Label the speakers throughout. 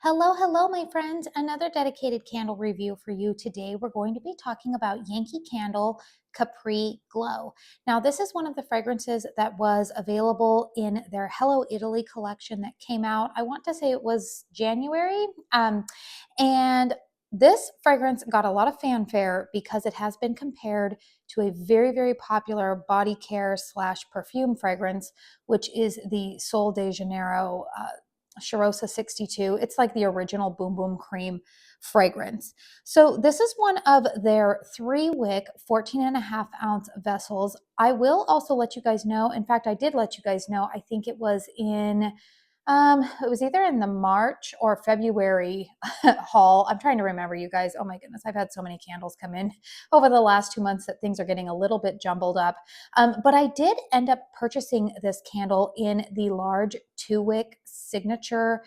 Speaker 1: Hello, hello, my friends. Another dedicated candle review for you today. We're going to be talking about Yankee Candle Capri Glow. Now, this is one of the fragrances that was available in their Hello Italy collection that came out. I want to say it was January. And this fragrance got a lot of fanfare because it has been compared to a very, very popular body care slash perfume fragrance, which is the Sol de Janeiro Charosa 62. It's like the original Boom Boom Cream fragrance. So this is one of their 3-wick, 14.5-ounce vessels. I will also let you guys know, in fact, I did let you guys know, I think it was either in the March or February haul. I'm trying to remember, you guys. Oh my goodness, I've had so many candles come in over the last 2 months that things are getting a little bit jumbled up. But I did end up purchasing this candle in the large 2-wick signature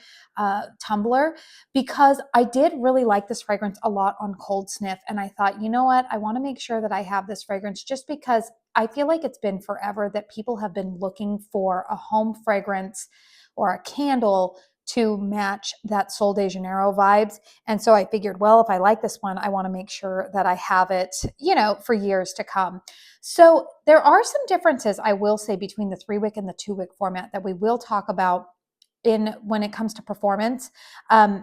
Speaker 1: tumbler because I did really like this fragrance a lot on cold sniff. And I thought, you know what? I want to make sure that I have this fragrance just because I feel like it's been forever that people have been looking for a home fragrance or a candle to match that Sol de Janeiro vibes. And so I figured, well, if I like this one, I want to make sure that I have it, for years to come. So there are some differences, I will say, between the 3-wick and the 2-wick format that we will talk about when it comes to performance. But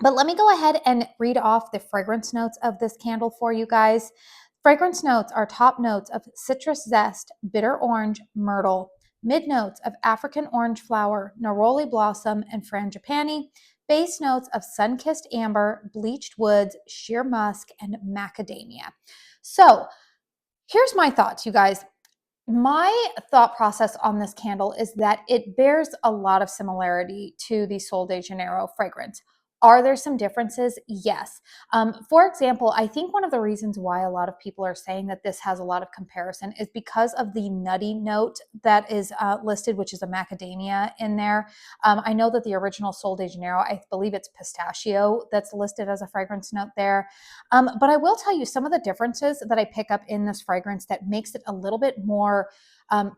Speaker 1: let me go ahead and read off the fragrance notes of this candle for you guys. Fragrance notes are top notes of citrus zest, bitter orange, myrtle, mid notes of African orange flower, neroli blossom, and frangipani, base notes of sun-kissed amber, bleached woods, sheer musk, and macadamia. So here's my thoughts, you guys. My thought process on this candle is that it bears a lot of similarity to the Sol de Janeiro fragrance. Are there some differences? Yes. For example, I think one of the reasons why a lot of people are saying that this has a lot of comparison is because of the nutty note that is listed, which is a macadamia in there. I know that the original Sol de Janeiro, I believe it's pistachio that's listed as a fragrance note there. But I will tell you some of the differences that I pick up in this fragrance that makes it a little bit more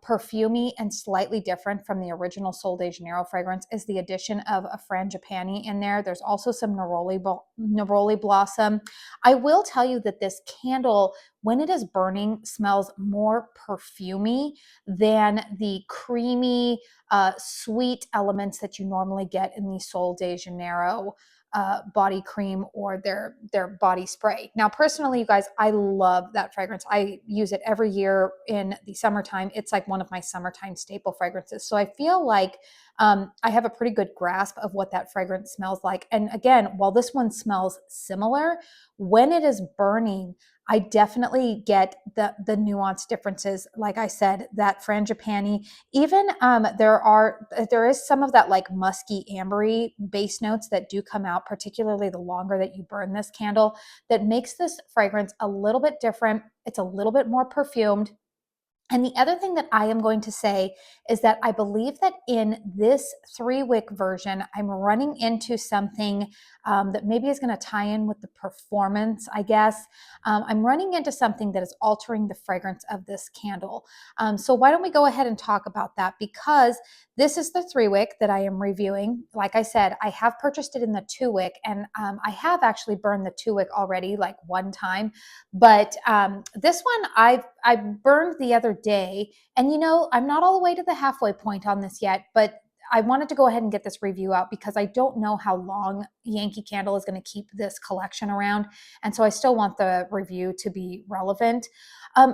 Speaker 1: perfumey and slightly different from the original Sol de Janeiro fragrance is the addition of a frangipani in there. There's also some neroli blossom. I will tell you that this candle, when it is burning, smells more perfumey than the creamy, sweet elements that you normally get in the Sol de Janeiro body cream or their body spray. Now, personally, you guys, I love that fragrance. I use it every year in the summertime. It's like one of my summertime staple fragrances. So I feel like I have a pretty good grasp of what that fragrance smells like. And again, while this one smells similar, when it is burning, I definitely get the nuanced differences. Like I said, that frangipani, even there is some of that like musky ambery base notes that do come out, particularly the longer that you burn this candle, that makes this fragrance a little bit different. It's a little bit more perfumed. And the other thing that I am going to say is that I believe that in this 3-wick version, I'm running into something that maybe is going to tie in with the performance, I guess. I'm running into something that is altering the fragrance of this candle. So why don't we go ahead and talk about that? Because this is the 3-wick that I am reviewing. Like I said, I have purchased it in the 2-wick, and I have actually burned the 2-wick already, like one time. But this one I burned the other day, and I'm not all the way to the halfway point on this yet, but I wanted to go ahead and get this review out because I don't know how long Yankee Candle is going to keep this collection around. And so I still want the review to be relevant.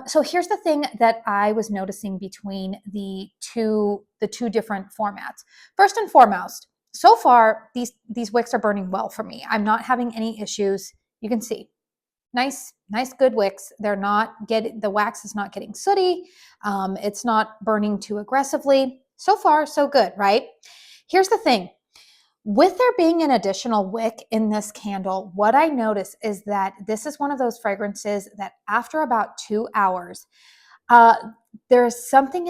Speaker 1: So here's the thing that I was noticing between the two different formats. First and foremost, so far, these wicks are burning well for me. I'm not having any issues. You can see. Nice, good wicks. The wax is not getting sooty. It's not burning too aggressively. So far, so good, right? Here's the thing. With there being an additional wick in this candle, what I notice is that this is one of those fragrances that after about 2 hours, there's something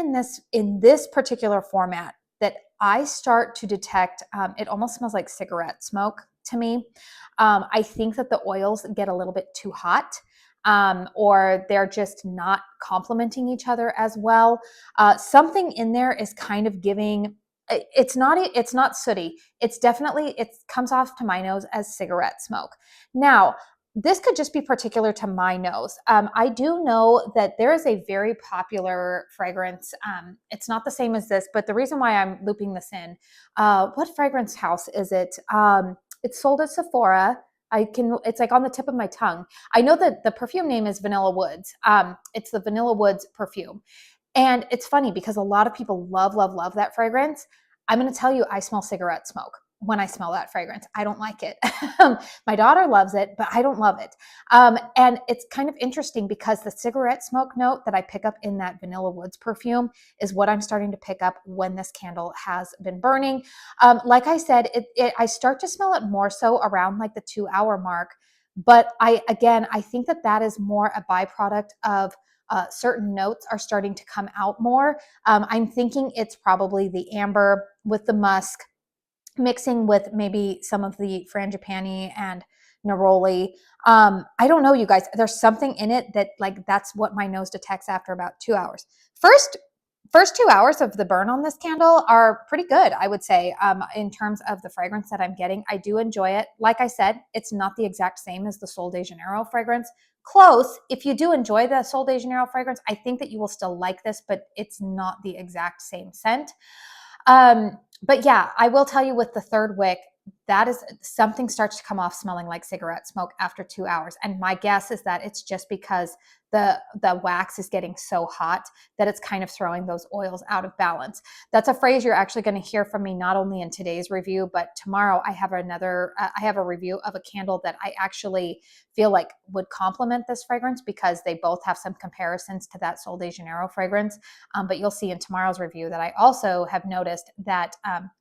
Speaker 1: in this particular format that I start to detect. It almost smells like cigarette smoke to me. I think that the oils get a little bit too hot. Or they're just not complementing each other as well. Something in there is kind of giving it's not sooty. It's definitely, it comes off to my nose as cigarette smoke. Now, this could just be particular to my nose. I do know that there is a very popular fragrance. It's not the same as this, but the reason why I'm looping this in, what fragrance house is it? It's sold at Sephora. It's like on the tip of my tongue. I know that the perfume name is Vanilla Woods. It's the Vanilla Woods perfume. And it's funny because a lot of people love, love, love that fragrance. I'm going to tell you, I smell cigarette smoke when I smell that fragrance. I don't like it. My daughter loves it, but I don't love it. And it's kind of interesting because the cigarette smoke note that I pick up in that Vanilla Woods perfume is what I'm starting to pick up when this candle has been burning. Like I said, I start to smell it more so around like the 2 hour mark. But I think that is more a byproduct of certain notes are starting to come out more. I'm thinking it's probably the amber with the musk mixing with maybe some of the Frangipani and Neroli. I don't know, you guys. There's something in it that like that's what my nose detects after about 2 hours. First 2 hours of the burn on this candle are pretty good, I would say, in terms of the fragrance that I'm getting. I do enjoy it. Like I said, it's not the exact same as the Sol de Janeiro fragrance. Close. If you do enjoy the Sol de Janeiro fragrance, I think that you will still like this, but it's not the exact same scent. But yeah, I will tell you with the third wick, that is something starts to come off smelling like cigarette smoke after 2 hours. And my guess is that it's just because the wax is getting so hot that it's kind of throwing those oils out of balance. That's a phrase you're actually going to hear from me not only in today's review, but tomorrow I have I have a review of a candle that I actually feel like would complement this fragrance because they both have some comparisons to that Sol de Janeiro fragrance. But you'll see in tomorrow's review that I also have noticed that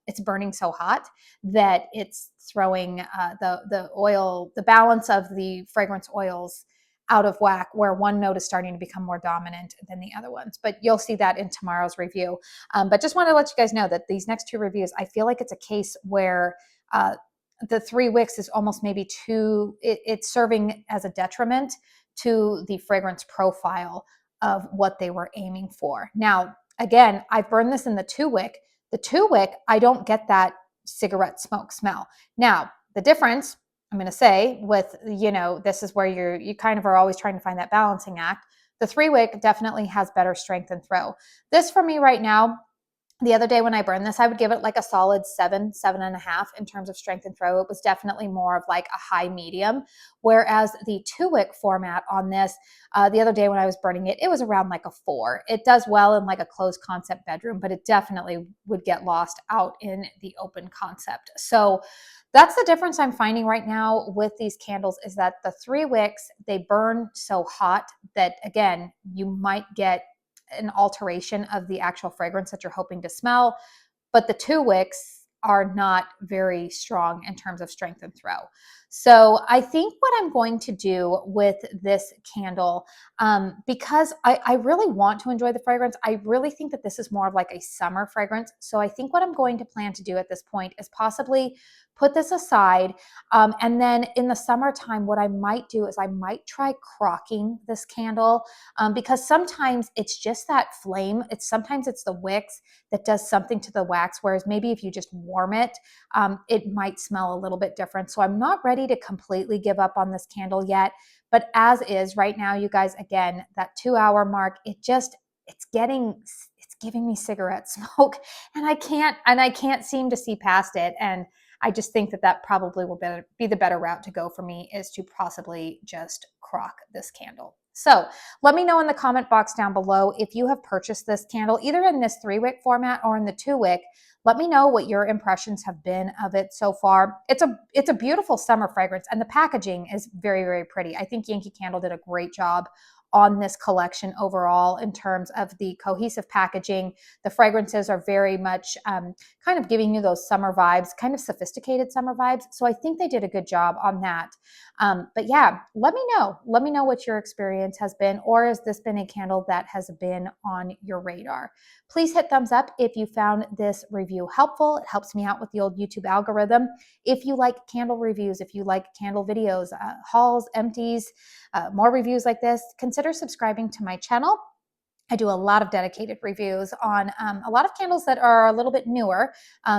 Speaker 1: it's burning so hot that it's throwing the balance of the fragrance oils out of whack, where one note is starting to become more dominant than the other ones. But you'll see that in tomorrow's review. But just want to let you guys know that these next two reviews, I feel like it's a case where the 3 wicks is almost maybe it's serving as a detriment to the fragrance profile of what they were aiming for. Now, again, I've burned this in the 2 wick. The 2 wick, I don't get that cigarette smoke smell. Now, the difference, I'm going to say, with, this is where you kind of are always trying to find that balancing act. The 3 wick definitely has better strength and throw. This for me right now, the other day when I burned this, I would give it like a solid 7.5 in terms of strength and throw. It was definitely more of like a high medium. Whereas the 2 wick format on this, the other day when I was burning it, it was around like a 4. It does well in like a closed concept bedroom, but it definitely would get lost out in the open concept. So that's the difference I'm finding right now with these candles, is that the 3 wicks, they burn so hot that, again, you might get an alteration of the actual fragrance that you're hoping to smell, but the 2 wicks are not very strong in terms of strength and throw. So I think what I'm going to do with this candle, because I really want to enjoy the fragrance, I really think that this is more of like a summer fragrance. So I think what I'm going to plan to do at this point is possibly put this aside. And then in the summertime, what I might do is I might try crocking this candle, because sometimes it's just that flame. Sometimes it's the wicks that does something to the wax, whereas maybe if you just warm it, it might smell a little bit different. So I'm not ready to completely give up on this candle yet, but as is right now, you guys, again, that 2 hour mark, it's giving me cigarette smoke, and I can't seem to see past it. And I just think that probably will be the better route to go for me, is to possibly just crock this candle. So let me know in the comment box down below if you have purchased this candle, either in this 3 wick format or in the 2 wick. Let me know what your impressions have been of it so far. It's a beautiful summer fragrance, and the packaging is very, very pretty. I think Yankee Candle did a great job on this collection overall in terms of the cohesive packaging. The fragrances are very much kind of giving you those summer vibes, kind of sophisticated summer vibes. So I think they did a good job on that. But yeah, let me know. Let me know what your experience has been, or has this been a candle that has been on your radar? Please hit thumbs up if you found this review helpful. It helps me out with the old YouTube algorithm. If you like candle reviews, if you like candle videos, hauls, empties, more reviews like this, consider subscribing to my channel. I do a lot of dedicated reviews on a lot of candles that are a little bit newer.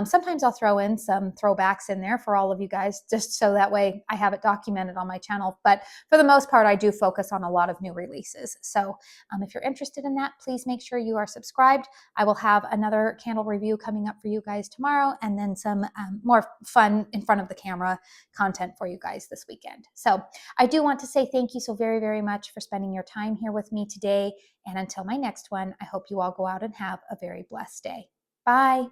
Speaker 1: Sometimes I'll throw in some throwbacks in there for all of you guys, just so that way I have it documented on my channel. But for the most part, I do focus on a lot of new releases. So if you're interested in that, please make sure you are subscribed. I will have another candle review coming up for you guys tomorrow, and then some more fun in front of the camera content for you guys this weekend. So I do want to say thank you so very, very much for spending your time here with me today. And until my next one, I hope you all go out and have a very blessed day. Bye.